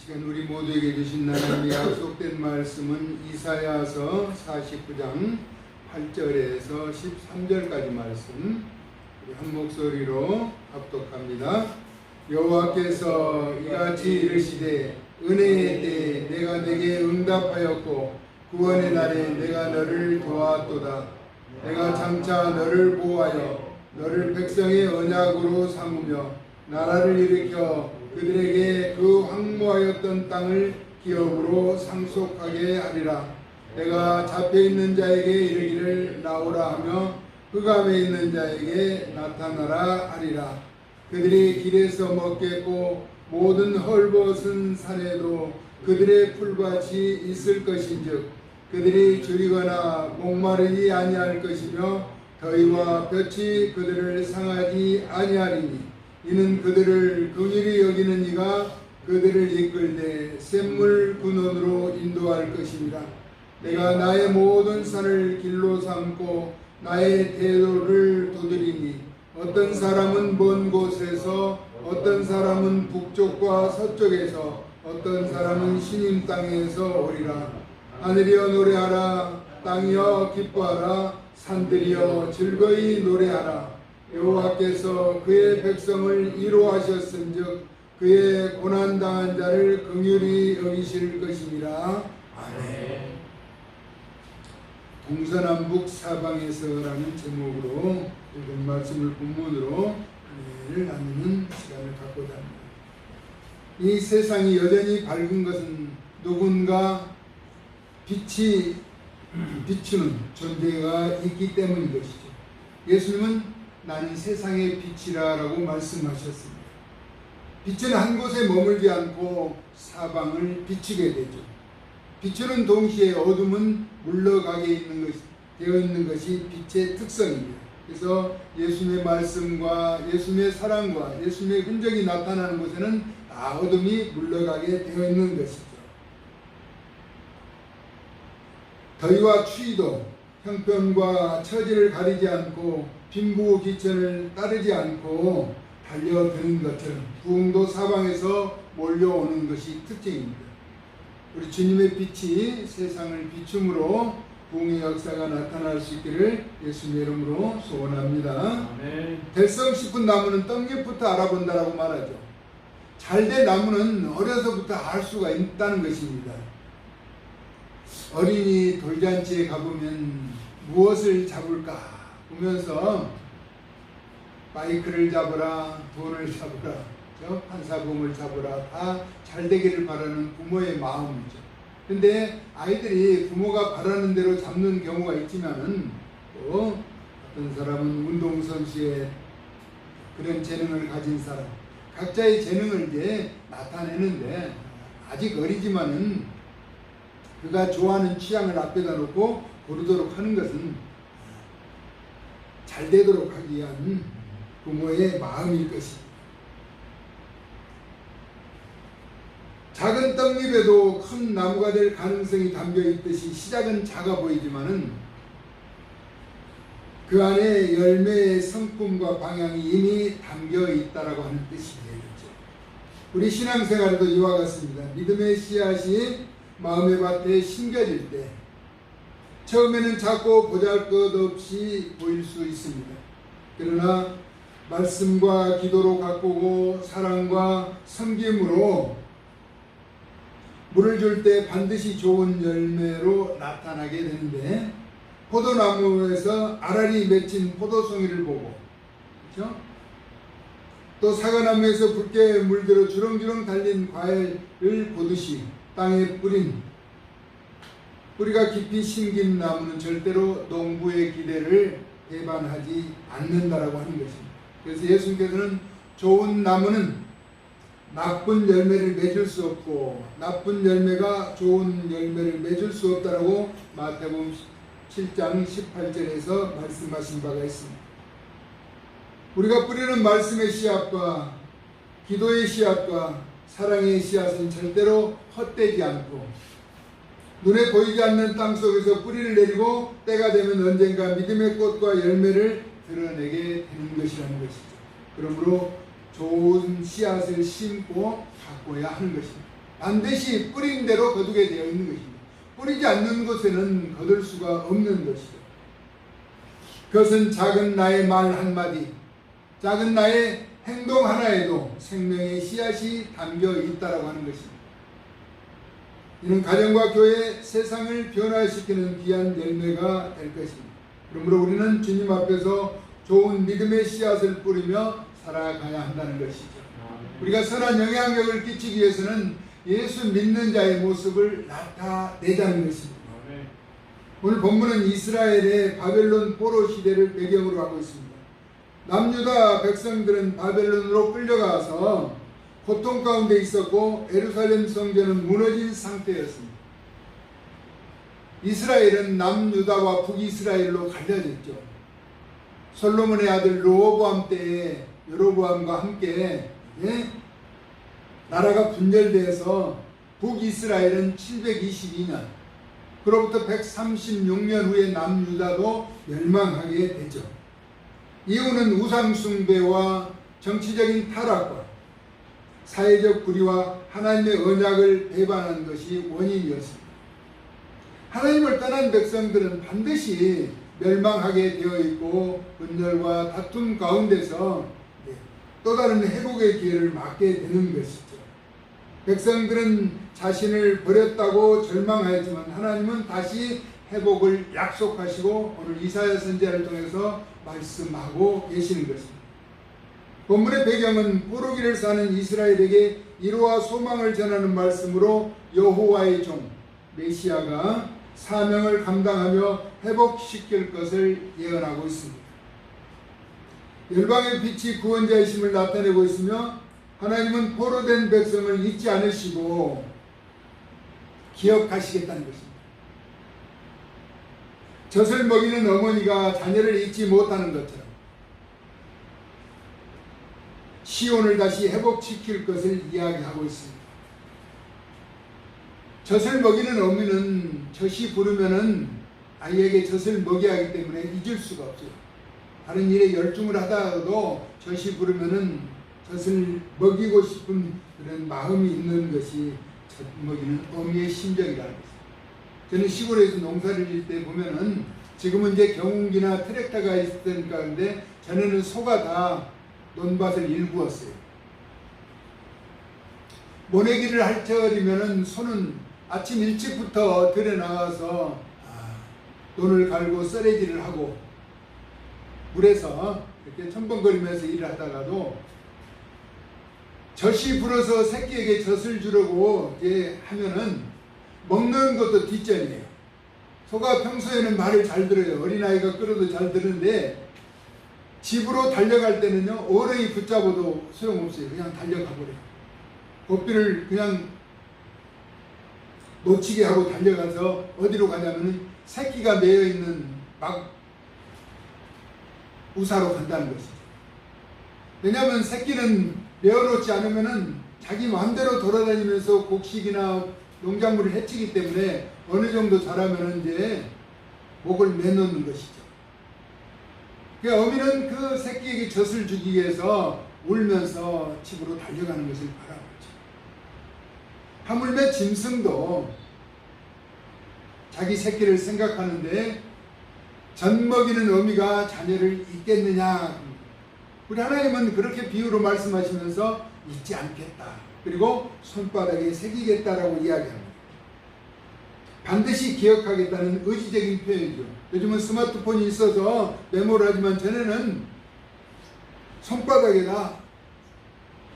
시간 우리 모두에게 주신 하나님의 약속된 말씀은 이사야서 49장 8절에서 13절까지 말씀, 우리 한 목소리로 합독합니다. 여호와께서 이같이 이르시되 은혜의 때에 내가 내게 응답하였고 구원의 날에 내가 너를 도왔도다. 내가 장차 너를 보호하여 너를 백성의 언약으로 삼으며 나라를 일으켜 그들에게 그 황무하였던 땅을 기업으로 상속하게 하리라. 내가 잡혀있는 자에게 이르기를 나오라 하며 흑암에 있는 자에게 나타나라 하리라. 그들이 길에서 먹겠고 모든 헐벗은 산에도 그들의 풀밭이 있을 것인즉 그들이 줄이거나 목마르지 아니할 것이며 더위와 볕이 그들을 상하지 아니하리니 이는 그들을 긍휼히 여기는 이가 그들을 이끌되 샘물 근원으로 인도할 것입니다. 내가 나의 모든 산을 길로 삼고 나의 대로를 두드리니 어떤 사람은 먼 곳에서 어떤 사람은 북쪽과 서쪽에서 어떤 사람은 시님 땅에서 오리라. 하늘이여 노래하라. 땅이여 기뻐하라. 산들이여 즐거이 노래하라. 여호와께서 그의 백성을 이로하셨은즉 그의 고난당한 자를 긍휼히 여기실 것입니다. 아멘. 동서남북 사방에서라는 제목으로 읽은 말씀을 본문으로 은혜를 나누는 시간을 갖고자 합니다. 이 세상이 여전히 밝은 것은 누군가 빛이 비추는 존재가 있기 때문인 것이죠. 예수님은 나는 세상의 빛이라 라고 말씀하셨습니다. 빛은 한 곳에 머물지 않고 사방을 비추게 되죠. 비추는 동시에 어둠은 물러가게 되어 있는 것이 빛의 특성입니다. 그래서 예수님의 말씀과 예수님의 사랑과 예수님의 흔적이 나타나는 곳에는 다 어둠이 물러가게 되어 있는 것이죠. 더위와 추위도 형편과 처지를 가리지 않고 빈부귀천을 따르지 않고 달려드는 것처럼 부흥도 사방에서 몰려오는 것이 특징입니다. 우리 주님의 빛이 세상을 비춤으로 부흥의 역사가 나타날 수 있기를 예수님의 이름으로 소원합니다. 될성 싶은 나무는 떡잎부터 알아본다라고 말하죠. 잘된 나무는 어려서부터 알 수가 있다는 것입니다. 어린이 돌잔치에 가보면 무엇을 잡을까 보면서 마이크를 잡으라, 돈을 잡으라, 판사금을 잡으라, 다 잘되기를 바라는 부모의 마음이죠. 근데 아이들이 부모가 바라는 대로 잡는 경우가 있지만은 또 어떤 사람은 운동선수의 그런 재능을 가진 사람, 각자의 재능을 이제 나타내는데 아직 어리지만은 그가 좋아하는 취향을 앞에다 놓고 고르도록 하는 것은 잘 되도록 하기 위한 부모의 마음일 것입니다. 작은 떡잎에도 큰 나무가 될 가능성이 담겨 있듯이 시작은 작아 보이지만은 그 안에 열매의 성품과 방향이 이미 담겨 있다라고 하는 뜻이 되겠죠. 우리 신앙생활에도 이와 같습니다. 믿음의 씨앗이 마음의 밭에 심겨질 때 처음에는 작고 보잘것없이 보일 수 있습니다. 그러나 말씀과 기도로 가꾸고 사랑과 섬김으로 물을 줄 때 반드시 좋은 열매로 나타나게 되는데 포도나무에서 알알이 맺힌 포도송이를 보고 그렇죠? 또 사과나무에서 붉게 물들어 주렁주렁 달린 과일을 보듯이 땅에 뿌리가 깊이 심긴 나무는 절대로 농부의 기대를 배반하지 않는다라고 하는 것입니다. 그래서 예수님께서는 좋은 나무는 나쁜 열매를 맺을 수 없고 나쁜 열매가 좋은 열매를 맺을 수 없다라고 마태복음 7장 18절에서 말씀하신 바가 있습니다. 우리가 뿌리는 말씀의 씨앗과 기도의 씨앗과 사랑의 씨앗은 절대로 헛되지 않고 눈에 보이지 않는 땅 속에서 뿌리를 내리고 때가 되면 언젠가 믿음의 꽃과 열매를 드러내게 되는 것이라는 것이죠. 그러므로 좋은 씨앗을 심고 가꿔야 하는 것입니다. 반드시 뿌린 대로 거두게 되어 있는 것입니다. 뿌리지 않는 곳에는 거둘 수가 없는 것이죠. 그것은 작은 나의 말 한마디, 작은 나의 행동 하나에도 생명의 씨앗이 담겨 있다라고 하는 것입니다. 이는 가정과 교회, 세상을 변화시키는 귀한 열매가 될 것입니다. 그러므로 우리는 주님 앞에서 좋은 믿음의 씨앗을 뿌리며 살아가야 한다는 것이죠. 우리가 선한 영향력을 끼치기 위해서는 예수 믿는 자의 모습을 나타내자는 것입니다. 오늘 본문은 이스라엘의 바벨론 포로 시대를 배경으로 하고 있습니다. 남유다 백성들은 바벨론으로 끌려가서 고통 가운데 있었고 예루살렘 성전은 무너진 상태였습니다. 이스라엘은 남유다와 북이스라엘로 갈려졌죠. 솔로몬의 아들 르호보암 때에 여로보암과 함께 나라가 분열돼서 북이스라엘은 722년, 그로부터 136년 후에 남유다도 멸망하게 되죠. 이유는 우상숭배와 정치적인 타락과 사회적 불의와 하나님의 언약을 배반한 것이 원인이었습니다. 하나님을 떠난 백성들은 반드시 멸망하게 되어 있고 분열과 다툼 가운데서 또 다른 회복의 기회를 맞게 되는 것이죠. 백성들은 자신을 버렸다고 절망하였지만 하나님은 다시 회복을 약속하시고 오늘 이사야 선지자를 통해서 말씀하고 계시는 것입니다. 본문의 배경은 포로기를 사는 이스라엘에게 위로와 소망을 전하는 말씀으로 여호와의 종 메시아가 사명을 감당하며 회복시킬 것을 예언하고 있습니다. 열방의 빛이 구원자이심을 나타내고 있으며 하나님은 포로된 백성을 잊지 않으시고 기억하시겠다는 것입니다. 젖을 먹이는 어머니가 자녀를 잊지 못하는 것처럼 시온을 다시 회복시킬 것을 이야기하고 있습니다. 젖을 먹이는 어머니는 젖이 부르면은 아이에게 젖을 먹여야 하기 때문에 잊을 수가 없어요. 다른 일에 열중을 하다가도 젖이 부르면은 젖을 먹이고 싶은 그런 마음이 있는 것이 젖 먹이는 어미의 심정이라는 것입니다. 저는 시골에서 농사를 질 때 보면은 지금은 이제 경운기나 트랙터가 있던 가운데 전에는 소가 다 논밭을 일구었어요. 모내기를 할 절이면은 소는 아침 일찍부터 들에 나가서 논을 갈고 썰애질을 하고 물에서 이렇게 첨벙거리면서 일을 하다가도 젖이 불어서 새끼에게 젖을 주려고 이제 하면은 먹는 것도 뒷전이에요. 소가 평소에는 말을 잘 들어요. 어린아이가 끌어도 잘 듣는데 집으로 달려갈 때는요, 어른이 붙잡아도 소용없어요. 그냥 달려가버려요. 고삐를 그냥 놓치게 하고 달려가서 어디로 가냐면은 새끼가 매여있는 막 우사로 간다는 것이죠. 왜냐하면 새끼는 매어놓지 않으면은 자기 마음대로 돌아다니면서 곡식이나 농작물을 해치기 때문에 어느 정도 자라면은 이제 목을 매놓는 것이죠. 그러니까 어미는 그 새끼에게 젖을 주기 위해서 울면서 집으로 달려가는 것을 바라보죠. 하물며 짐승도 자기 새끼를 생각하는데 젖 먹이는 어미가 자녀를 잊겠느냐. 우리 하나님은 그렇게 비유로 말씀하시면서 잊지 않겠다. 그리고 손바닥에 새기겠다라고 이야기합니다. 반드시 기억하겠다는 의지적인 표현이죠. 요즘은 스마트폰이 있어서 메모를 하지만 전에는 손바닥에다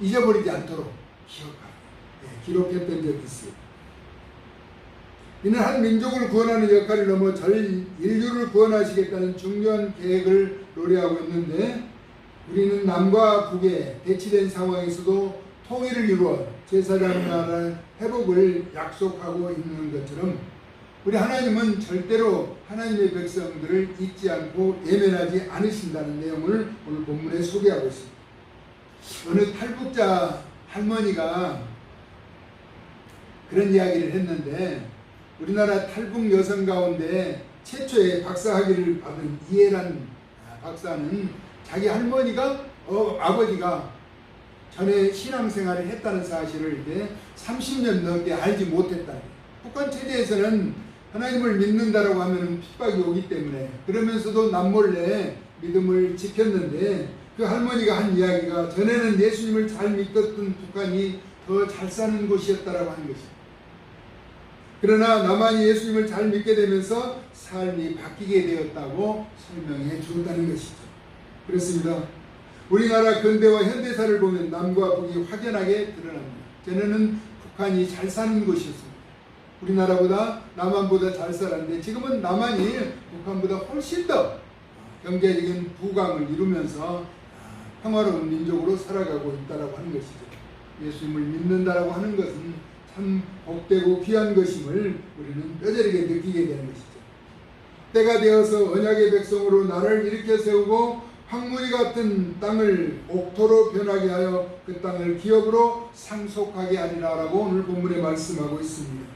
잊어버리지 않도록 기록했던 적이 있어요. 이는 한 민족을 구원하는 역할을 넘어 전 인류를 구원하시겠다는 중요한 계획을 노래하고 있는데 우리는 남과 북에 대치된 상황에서도 통일을 이루어 제사장 나라의 회복을 약속하고 있는 것처럼 우리 하나님은 절대로 하나님의 백성들을 잊지 않고 예면하지 않으신다는 내용을 오늘 본문에 소개하고 있습니다. 어느 탈북자 할머니가 그런 이야기를 했는데 우리나라 탈북 여성 가운데 최초의 박사학위를 받은 이해란 박사는 자기 할머니가 아버지가 전에 신앙생활을 했다는 사실을 이제 30년 넘게 알지 못했다. 북한 체제에서는 하나님을 믿는다라고 하면 핍박이 오기 때문에 그러면서도 남몰래 믿음을 지켰는데 그 할머니가 한 이야기가 전에는 예수님을 잘 믿었던 북한이 더 잘 사는 곳이었다라고 하는 것입니다. 그러나 남한이 예수님을 잘 믿게 되면서 삶이 바뀌게 되었다고 설명해 주었다는 것이죠. 그렇습니다. 우리나라 근대와 현대사를 보면 남과 북이 확연하게 드러납니다. 전에는 북한이 잘 사는 곳이었습니다. 우리나라보다 남한보다 잘 살았는데 지금은 남한이 북한보다 훨씬 더 경제적인 부강을 이루면서 평화로운 민족으로 살아가고 있다라고 하는 것이죠. 예수님을 믿는다라고 하는 것은 참 복되고 귀한 것임을 우리는 뼈저리게 느끼게 되는 것이죠. 때가 되어서 언약의 백성으로 나를 일으켜 세우고 황무지 같은 땅을 옥토로 변하게 하여 그 땅을 기업으로 상속하게 하리라라고 오늘 본문에 말씀하고 있습니다.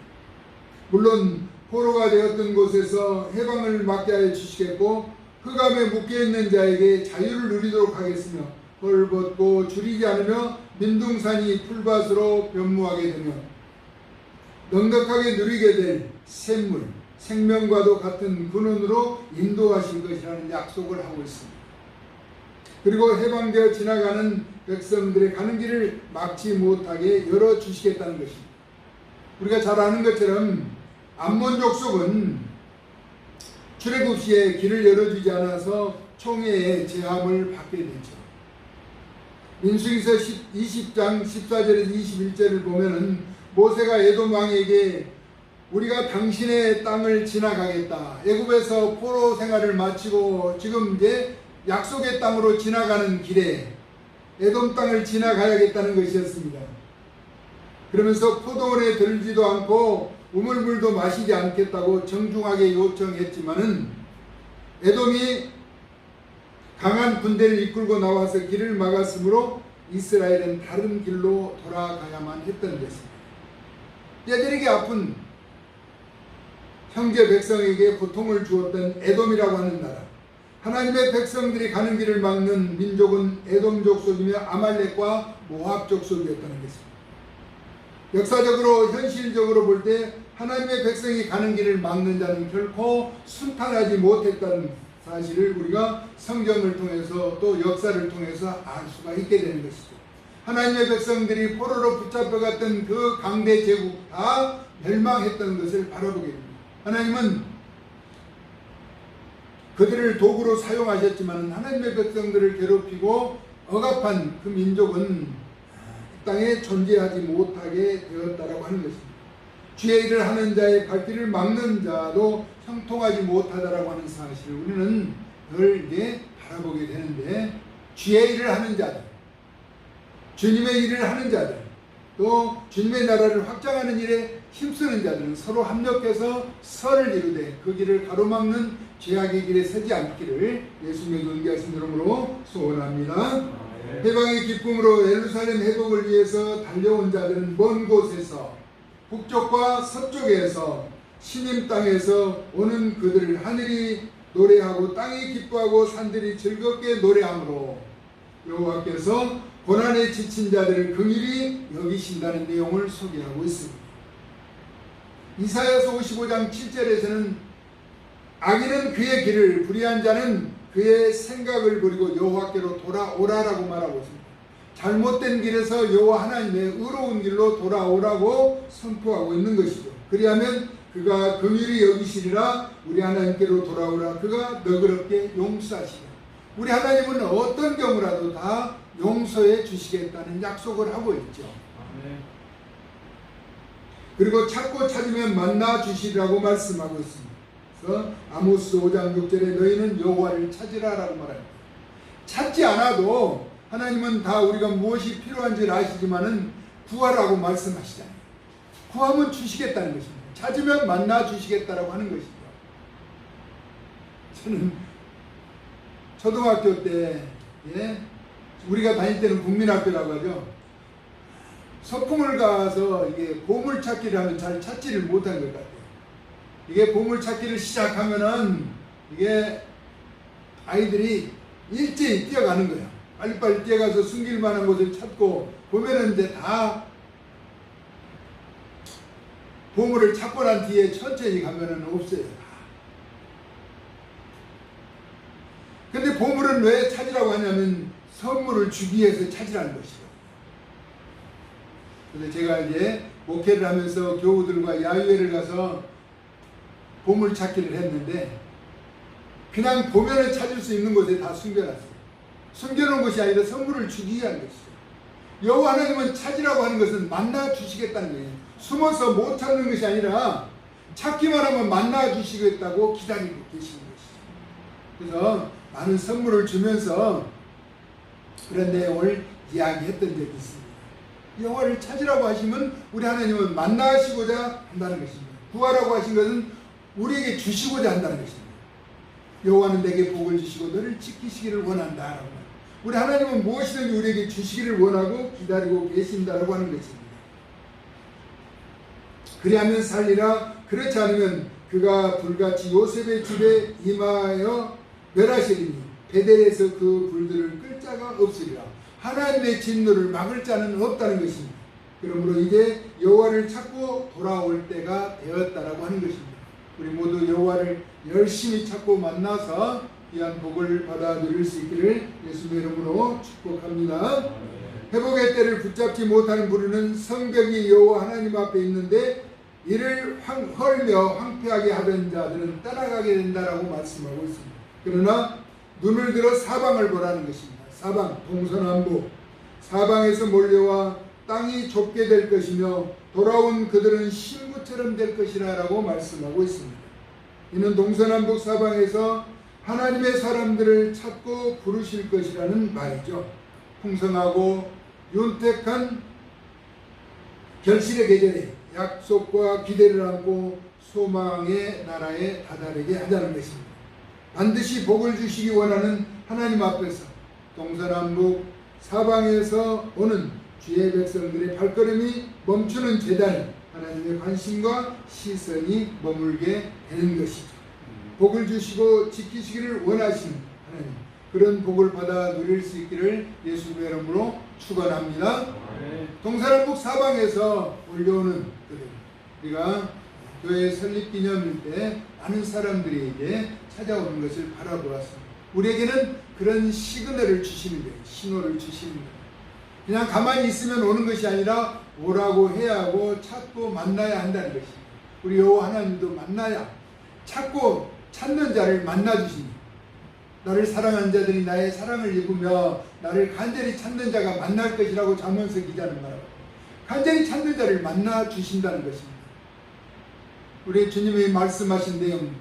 물론 포로가 되었던 곳에서 해방을 맞게 하여 주시겠고 흑암에 묶여있는 자에게 자유를 누리도록 하겠으며 벌벗고 줄이지 않으며 민둥산이 풀밭으로 변무하게 되며 넉넉하게 누리게 될 샘물 생명과도 같은 근원으로 인도하실 것이라는 약속을 하고 있습니다. 그리고 해방되어 지나가는 백성들의 가는 길을 막지 못하게 열어주시겠다는 것입니다. 우리가 잘 아는 것처럼 암몬 족속은 출애굽 시에 길을 열어주지 않아서 총회의 제함을 받게 되죠. 민수기서 20장 14절에서 21절을 보면은 모세가 에돔 왕에게 우리가 당신의 땅을 지나가겠다. 애굽에서 포로 생활을 마치고 지금 이제 약속의 땅으로 지나가는 길에 에돔 땅을 지나가야겠다는 것이었습니다. 그러면서 포도원에 들지도 않고 우물물도 마시지 않겠다고 정중하게 요청했지만은 에돔이 강한 군대를 이끌고 나와서 길을 막았으므로 이스라엘은 다른 길로 돌아가야만 했던 것입니다. 뼈저리게 아픈 형제 백성에게 고통을 주었던 에돔이라고 하는 나라, 하나님의 백성들이 가는 길을 막는 민족은 에돔 족속이며 아말렉과 모압 족속이었다는 것입니다. 역사적으로 현실적으로 볼 때 하나님의 백성이 가는 길을 막는 자는 결코 순탄하지 못했다는 사실을 우리가 성경을 통해서 또 역사를 통해서 알 수가 있게 되는 것이죠. 하나님의 백성들이 포로로 붙잡혀갔던 그 강대 제국 다 멸망했던 것을 바라보게 됩니다. 하나님은 그들을 도구로 사용하셨지만 하나님의 백성들을 괴롭히고 억압한 그 민족은 땅에 존재하지 못하게 되었다라고 하는 것입니다. 주의 일을 하는 자의 발길을 막는 자도 형통하지 못하다라고 하는 사실을 우리는 늘 이제 바라보게 되는데, 주의 일을 하는 자들, 주님의 일을 하는 자들, 또 주님의 나라를 확장하는 일에 힘쓰는 자들은 서로 합력해서 선을 이루되 그 길을 가로막는 죄악의 길에 서지 않기를 예수님의 존귀하신 이름으로 소원합니다. 해방의 기쁨으로 예루살렘 회복을 위해서 달려온 자들은 먼 곳에서 북쪽과 서쪽에서 신임 땅에서 오는 그들을 하늘이 노래하고 땅이 기뻐하고 산들이 즐겁게 노래하므로 여호와께서 고난에 지친 자들을 긍휼히 여기신다는 내용을 소개하고 있습니다. 이사야서 55장 7절에서는 악인은 그의 길을, 불의한 자는 그의 생각을 버리고 여호와께로 돌아오라라고 말하고 있습니다. 잘못된 길에서 여호와 하나님의 의로운 길로 돌아오라고 선포하고 있는 것이죠. 그리하면 그가 긍휼히 여기시리라, 우리 하나님께로 돌아오라, 그가 너그럽게 용서하시리라. 우리 하나님은 어떤 경우라도 다 용서해 주시겠다는 약속을 하고 있죠. 그리고 찾고 찾으면 만나 주시리라고 말씀하고 있습니다. 그래서 아모스 5장 6절에 너희는 여호와를 찾으라라고 말합니다. 찾지 않아도 하나님은 다 우리가 무엇이 필요한지를 아시지만은 구하라고 말씀하시잖아요. 구하면 주시겠다는 것입니다. 찾으면 만나 주시겠다라고 하는 것이죠. 저는 초등학교 때, 우리가 다닐 때는 국민학교라고 하죠. 소풍을 가서 이게 보물찾기를 하면 잘 찾지를 못한 것 같아요. 이게 보물찾기를 시작하면은 이게 아이들이 일제히 뛰어가는 거야. 빨리빨리 뛰어가서 숨길 만한 곳을 찾고 보면은 이제 다 보물을 찾고 난 뒤에 천천히 가면은 없어요. 근데 보물은 왜 찾으라고 하냐면 선물을 주기 위해서 찾으라는 것이죠. 근데 제가 이제 목회를 하면서 교우들과 야유회를 가서 보물 찾기를 했는데 그냥 보면은 찾을 수 있는 곳에 다 숨겨놨어요. 숨겨놓은 것이 아니라 선물을 주기 위한 것이죠. 여호와 하나님은 찾으라고 하는 것은 만나 주시겠다는 거예요. 숨어서 못 찾는 것이 아니라 찾기만 하면 만나 주시겠다고 기다리고 계시는 것이죠. 그래서 많은 선물을 주면서 그런 내용을 이야기했던 적이 있습니다. 여호와를 찾으라고 하시면 우리 하나님은 만나시고자 한다는 것입니다. 구하라고 하신 것은 우리에게 주시고자 한다는 것입니다. 여호와는 내게 복을 주시고 너를 지키시기를 원한다라고 합니다. 우리 하나님은 무엇이든지 우리에게 주시기를 원하고 기다리고 계신다라고 하는 것입니다. 그리하면 살리라. 그렇지 않으면 그가 불같이 요셉의 집에 임하여 멸하시리니 베델에서 그 불들을 끌 자가 없으리라. 하나님의 진노를 막을 자는 없다는 것입니다. 그러므로 이제 여호와를 찾고 돌아올 때가 되었다라고 하는 것입니다. 우리 모두 여호와를 열심히 찾고 만나서 귀한 복을 받아 누릴 수 있기를 예수님의 이름으로 축복합니다. 회복의 때를 붙잡지 못하는 부류는 성벽이 여호와 하나님 앞에 있는데 이를 헐며 황폐하게 하던 자들은 떠나가게 된다라고 말씀하고 있습니다. 그러나 눈을 들어 사방을 보라는 것입니다. 사방, 동서남북, 사방에서 몰려와 땅이 좁게 될 것이며 돌아온 그들은 신부처럼 될 것이라 라고 말씀하고 있습니다. 이는 동서남북 사방에서 하나님의 사람들을 찾고 부르실 것이라는 말이죠. 풍성하고 윤택한 결실의 계절에 약속과 기대를 안고 소망의 나라에 다다르게 하자는 것입니다. 반드시 복을 주시기 원하는 하나님 앞에서 동서남북 사방에서 오는 주의 백성들의 발걸음이 멈추는 제단 하나님의 관심과 시선이 머물게 되는 것이죠. 복을 주시고 지키시기를 원하시는 하나님, 그런 복을 받아 누릴 수 있기를 예수님의 이름으로 축원합니다. 동서남북 사방에서 올려오는 우리가 교회 설립 기념일 때 많은 사람들이 이제 찾아오는 것을 바라보았습니다. 우리에게는 그런 시그널을 주시는 거예요. 신호를 주시는 거예요. 그냥 가만히 있으면 오는 것이 아니라 오라고 해야 하고 찾고 만나야 한다는 것입니다. 우리 여호와 하나님도 만나야 찾고 찾는 자를 만나 주십니다. 나를 사랑한 자들이 나의 사랑을 입으며 나를 간절히 찾는 자가 만날 것이라고 잠언서 기자는 말하고 간절히 찾는 자를 만나 주신다는 것입니다. 우리 주님이 말씀하신 내용,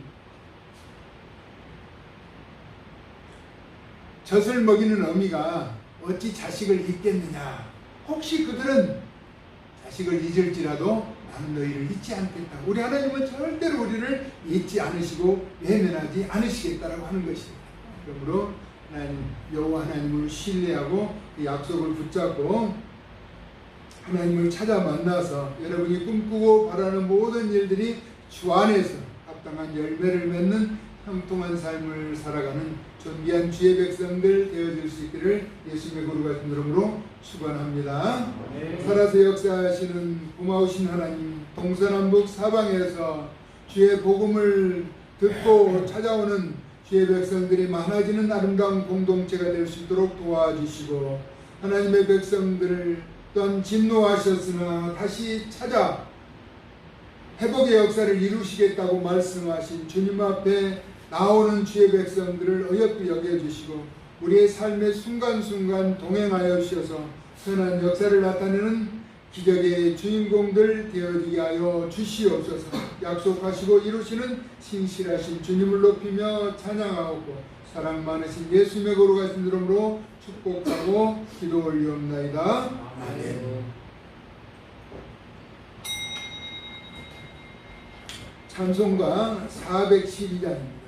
젖을 먹이는 어미가 어찌 자식을 잊겠느냐. 혹시 그들은 자식을 잊을지라도 나는 너희를 잊지 않겠다. 우리 하나님은 절대로 우리를 잊지 않으시고 외면하지 않으시겠다라고 하는 것입니다. 그러므로 하나님, 여호와 하나님을 신뢰하고 그 약속을 붙잡고 하나님을 찾아 만나서 여러분이 꿈꾸고 바라는 모든 일들이 주 안에서 합당한 열매를 맺는 형통한 삶을 살아가는 존귀한 주의 백성들 되어질 수 있기를 예수님의 거룩하신 이름으로 축원합니다. 살아서 역사하시는 고마우신 하나님, 동서남북 사방에서 주의 복음을 듣고 찾아오는 주의 백성들이 많아지는 아름다운 공동체가 될 수 있도록 도와주시고, 하나님의 백성들을 또한 진노하셨으나 다시 찾아 회복의 역사를 이루시겠다고 말씀하신 주님 앞에 나오는 주의 백성들을 어여삐 여겨주시고 우리의 삶의 순간순간 동행하여 주셔서 선한 역사를 나타내는 기적의 주인공들 되어지게 하여 주시옵소서. 약속하시고 이루시는 신실하신 주님을 높이며 찬양하고 사랑 많으신 예수님의 거룩하신 이름으로 축복하고 기도 올리옵나이다. 아멘. 찬송가 412장입니다.